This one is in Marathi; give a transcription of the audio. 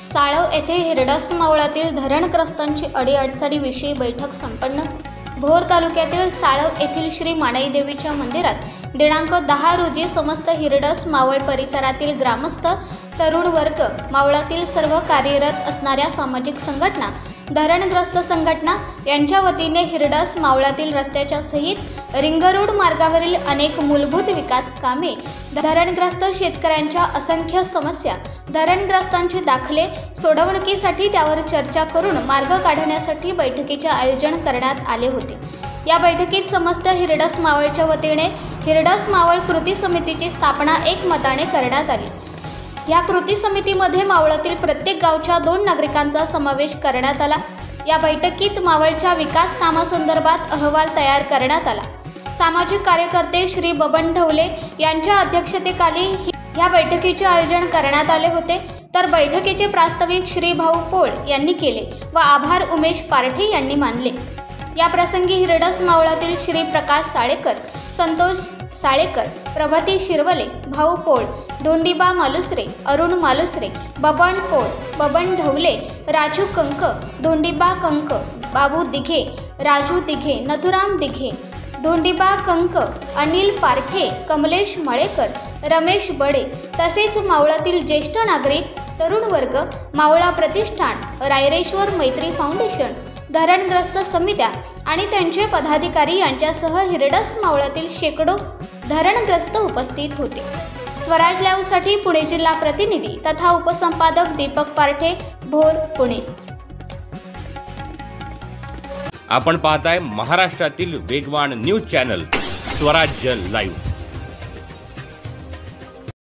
साळव येथे हिरडस मावळातील धरणग्रस्तांची अडीअडचणीविषयी बैठक संपन्न। भोर तालुक्यातील साळव येथील श्री मानाई देवीच्या मंदिरात दिनांक 10 रोजी समस्त हिरडस मावळ परिसरातील ग्रामस्थ, तरुण वर्ग, मावळातील सर्व कार्यरत असणाऱ्या सामाजिक संघटना, धरणग्रस्त संघटना यांच्या वतीने हिरडस मावळातील रस्त्याच्या सहित रिंग रोड मार्गावरील अनेक मूलभूत विकास कामे, धरणग्रस्त शेतकऱ्यांच्या असंख्य समस्या, धरणग्रस्तांचे दाखले सोडवणुकीसाठी त्यावर चर्चा करून मार्ग काढण्यासाठी बैठकीचे आयोजन करण्यात आले होते। या बैठकीत समस्त हिरडस मावळच्या वतीने हिरडस मावळ कृती समितीची स्थापना एकमताने करण्यात आली। या कृती समितीमध्ये मावळातील प्रत्येक गावच्या 2 नागरिकांचा समावेश करण्यात आला। या बैठकीत मावळच्या विकास कामासंदर्भात अहवाल तयार करण्यात आला। सामाजिक कार्यकर्ते श्री बबन ढवले यांच्या अध्यक्षतेखाली या बैठकीचे आयोजन करण्यात आले होते। तर बैठकीचे प्रास्ताविक श्री भाऊ पोळ यांनी केले व आभार उमेश पारठे यांनी मानले। या प्रसंगी हिरडस मावळातील श्री प्रकाश साळेकर, संतोष साळेकर, प्रभाती शिरवले, भाऊ पोळ, धोंडीबा मालुसरे, अरुण मालुसरे, बबन पोळ, बबन ढवले, राजू कंक, धोंडीबा कंक, बाबू दिघे, राजू दिघे, नथुराम दिघे, धोंडीबा कंक, अनिल पारठे, कमलेश मळेकर, रमेश बडे तसेच मावळातील ज्येष्ठ नागरिक, तरुण वर्ग, मावळा प्रतिष्ठान, रायरेश्वर मैत्री फाउंडेशन, धरणग्रस्त समित्या आणि त्यांचे पदाधिकारी यांच्यासह हिरडस मावळातील शेकडो धरणग्रस्त उपस्थित होते। स्वराज लाईव्हसाठी पुणे जिल्हा प्रतिनिधी तथा उपसंपादक दीपक पारठे, भोर, पुणे। आपण पाहताय महाराष्ट्रातील वेगवान न्यूज चॅनल स्वराज्य लाईव्ह।